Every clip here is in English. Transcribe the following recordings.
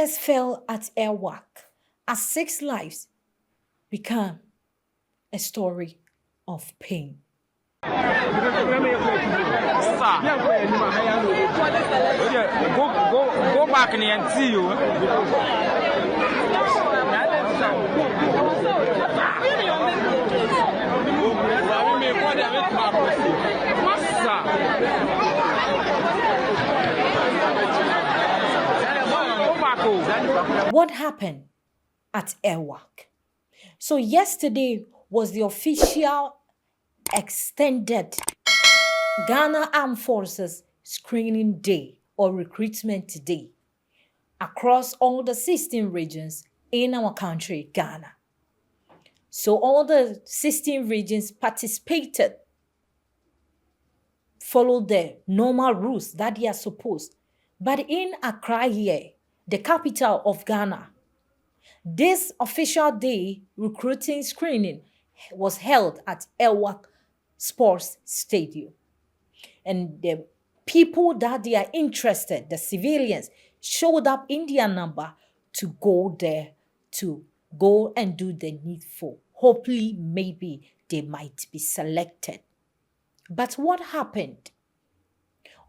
tears fell at Wak as 6 lives become a story of pain. Go back and see you. What happened at Wak? So yesterday was the official extended Ghana Armed Forces Screening Day or Recruitment Day across all the 16 regions in our country, Ghana. So all the 16 regions participated, followed the normal rules that they are supposed. But in Accra here, the capital of Ghana, this official day recruiting screening was held at Wak Sports Stadium. And the people that they are interested, the civilians, showed up in their number to go there, to go and do the needful. Hopefully, maybe they might be selected. But what happened?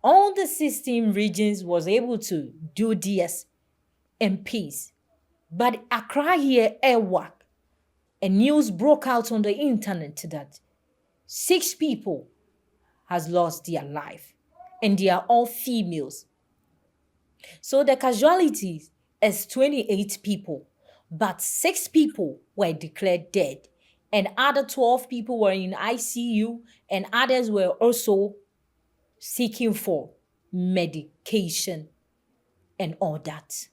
All the 16 regions was able to do this in peace. But Accra here, Wak, a news broke out on the internet that 6 people has lost their life, and they are all females. So the casualties is 28 people, but 6 people were declared dead, and other 12 people were in ICU, and others were also seeking for medication and all that.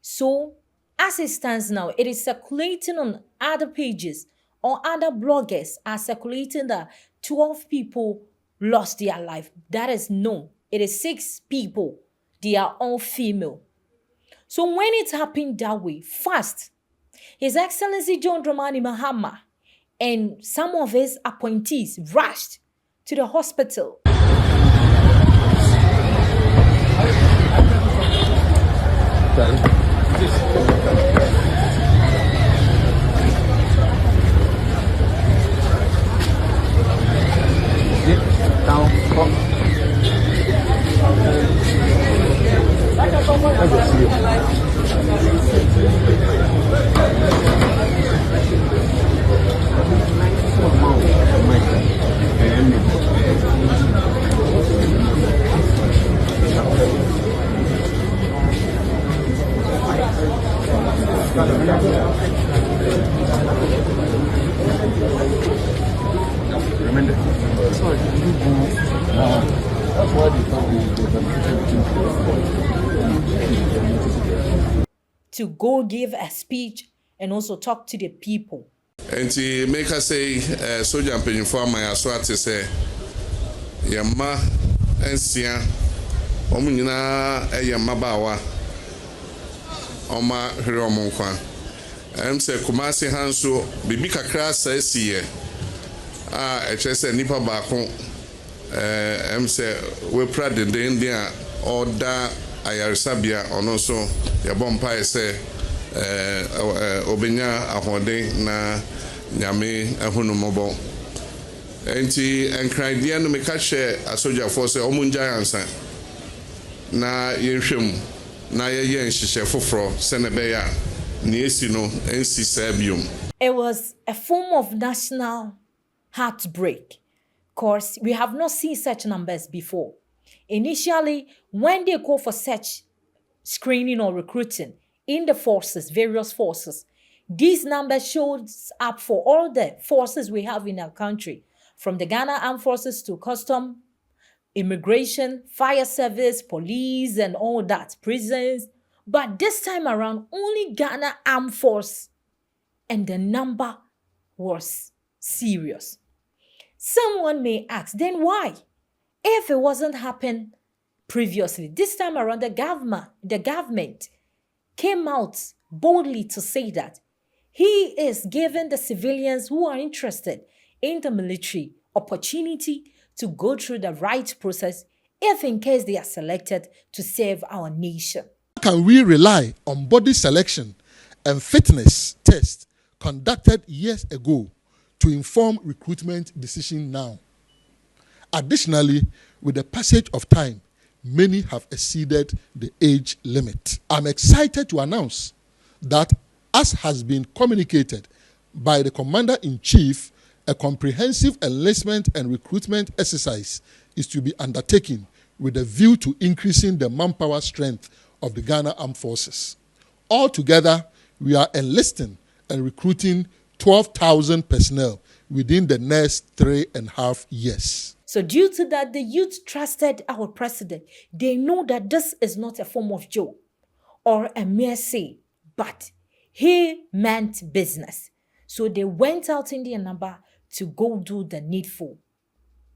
So as it stands now, it is circulating on other pages, or other bloggers are circulating that 12 people lost their life. That is no. It is 6 people. They are all female. So when it happened that way, first, His Excellency John Dramani Mahama and some of his appointees rushed to the hospital. To go give a speech and also talk to the people. And to make us say, soldier and penny for my assault to say, Yama and Sia, Omina, a Yamabawa, Oma Hiromonqua. Say Kumasi Hanso, Bibika Crass says here. I just said Nipa Bako. Say we're proud in the India or da Ayarsabia or no so. Ya bompa say obenya ahode na nyame ahunu mobo enti enkran no meka hye asoja force omunja ansa na yehwem na ye nhihye foforo senebeya na esi no ensi sabium. It was a form of national heartbreak. Of course, we have not seen such numbers before. Initially, when they go for such screening or recruiting in the forces, various forces, these numbers shows up for all the forces we have in our country, from the Ghana Armed Forces to Custom, Immigration, Fire Service, Police, and all that, prisons. But this time around, only Ghana Armed Force, and the number was serious. Someone may ask, then why? If it wasn't happened previously, this time around the government came out boldly to say that he is giving the civilians who are interested in the military opportunity to go through the right process if in case they are selected to serve our nation. Can we rely on body selection and fitness tests conducted years ago to inform recruitment decision now? Additionally, with the passage of time, many have exceeded the age limit. I'm excited to announce that, as has been communicated by the Commander-in-Chief, a comprehensive enlistment and recruitment exercise is to be undertaken with a view to increasing the manpower strength of the Ghana Armed Forces. Altogether, we are enlisting and recruiting 12,000 personnel within the next 3.5 years. So due to that, the youth trusted our president. They know that this is not a form of joke or a mere say, but he meant business. So they went out in their number to go do the needful.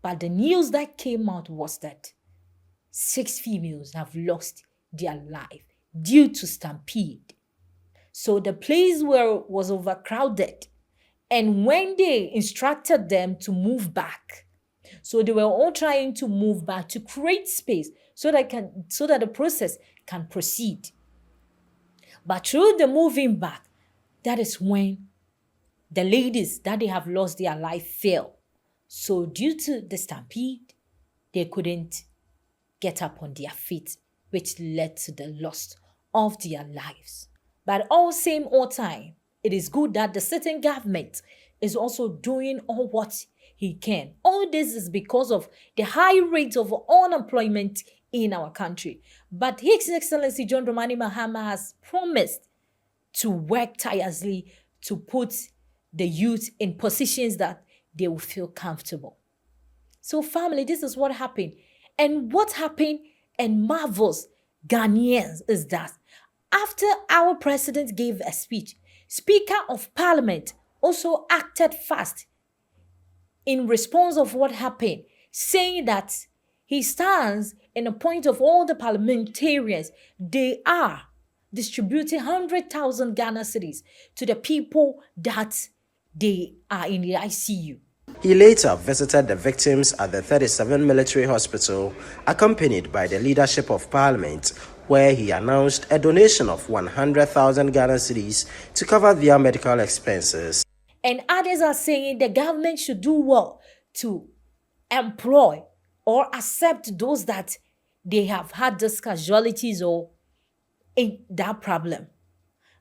But the news that came out was that 6 females have lost their life due to stampede. So the place was overcrowded. And when they instructed them to move back, so they were all trying to move back to create space so that the process can proceed. But through the moving back, that is when the ladies that they have lost their life fell. So due to the stampede, they couldn't get up on their feet, which led to the loss of their lives. But all same old time, it is good that the sitting government is also doing all what he can. All this is because of the high rate of unemployment in our country. But His Excellency John Dramani Mahama has promised to work tirelessly to put the youth in positions that they will feel comfortable. So family, this is what happened. And what happened and marvels Ghanaians is that after our president gave a speech, Speaker of Parliament also acted fast in response of what happened, saying that he stands in the point of all the parliamentarians. They are distributing 100,000 Ghana cedis to the people that they are in the ICU. He later visited the victims at the 37 Military Hospital, accompanied by the leadership of Parliament, where he announced a donation of 100,000 Ghana cedis to cover their medical expenses. And others are saying the government should do well to employ or accept those that they have had these casualties or in that problem.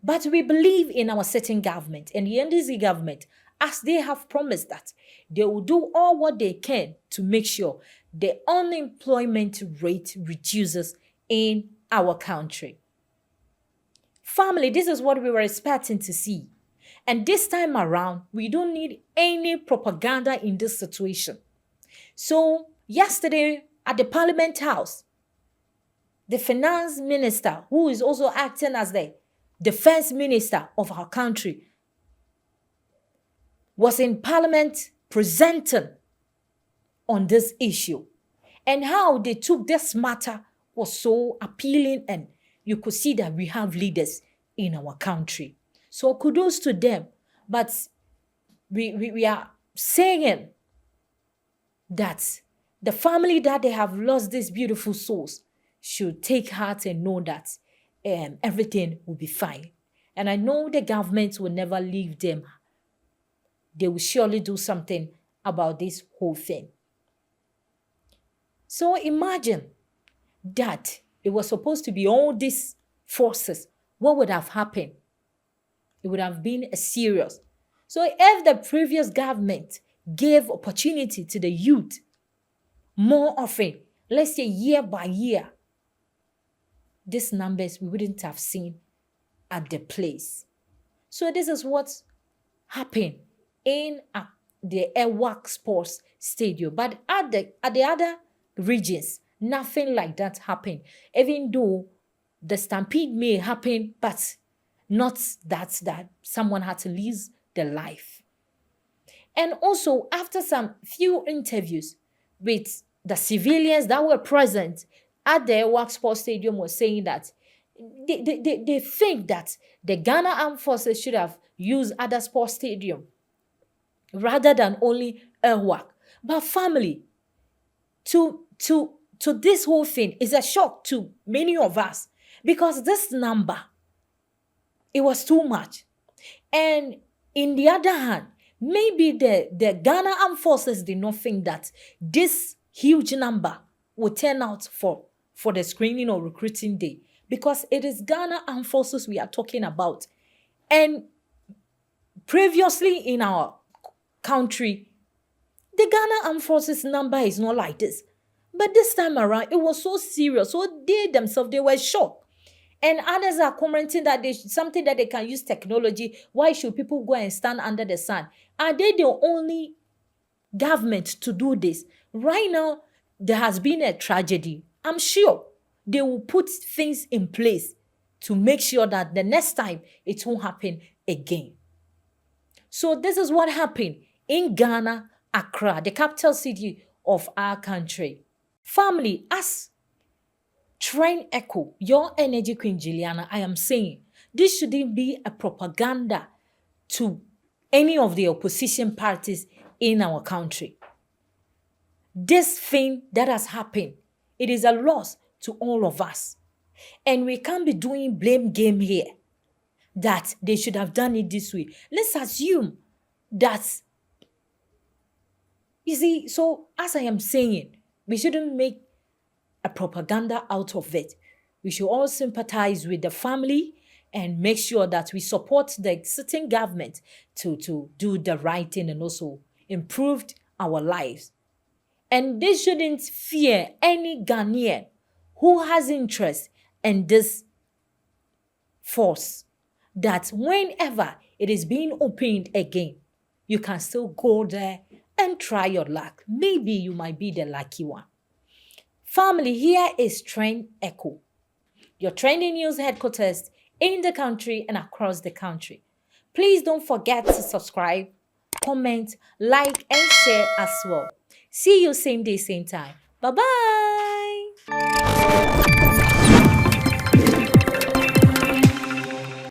But we believe in our sitting government and the NDC government, as they have promised that they will do all what they can to make sure the unemployment rate reduces in our country. Family, this is what we were expecting to see. And this time around, we don't need any propaganda in this situation. So yesterday at the Parliament House, the finance minister, who is also acting as the defense minister of our country, was in Parliament presenting on this issue. And how they took this matter was so appealing, and you could see that we have leaders in our country. So kudos to them. But we are saying that the family that they have lost these beautiful souls should take heart and know that everything will be fine. And I know the government will never leave them. They will surely do something about this whole thing. So imagine that it was supposed to be all these forces. What would have happened? It would have been a serious. So if the previous government gave opportunity to the youth more often, let's say year by year, these numbers we wouldn't have seen at the place. So this is what happened in the Wak Sports Stadium. But at the other regions, nothing like that happened. Even though the stampede may happen, but not that someone had to lose their life. And also, after some few interviews with the civilians that were present at the Wak Sports Stadium, was saying that they think that the Ghana Armed Forces should have used other sports stadium rather than only Wak. But family, to this whole thing is a shock to many of us, because this number, it was too much. And in the other hand, maybe the Ghana Armed Forces did not think that this huge number would turn out for the screening or recruiting day, because it is Ghana Armed Forces we are talking about. And previously in our country, the Ghana Armed Forces number is not like this. But this time around, it was so serious. So they themselves, they were shocked. And others are commenting that something that they can use technology. Why should people go and stand under the sun? Are they the only government to do this? Right now, there has been a tragedy. I'm sure they will put things in place to make sure that the next time it won't happen again. So this is what happened in Ghana, Accra, the capital city of our country. Family, as Train Echo, your energy queen Juliana, I am saying this shouldn't be a propaganda to any of the opposition parties in our country. This thing that has happened, it is a loss to all of us. And we can't be doing blame game here that they should have done it this way. Let's assume that, you see, so as I am saying, we shouldn't make a propaganda out of it. We should all sympathize with the family and make sure that we support the sitting government to do the right thing and also improve our lives. And they shouldn't fear any Ghanaian who has interest in this force, that whenever it is being opened again, you can still go there and try your luck. Maybe you might be the lucky one. Family, here is Trend Echo, your trending news headquarters in the country and across the country. Please don't forget to subscribe, comment, like, and share as well. See you same day, same time. Bye-bye.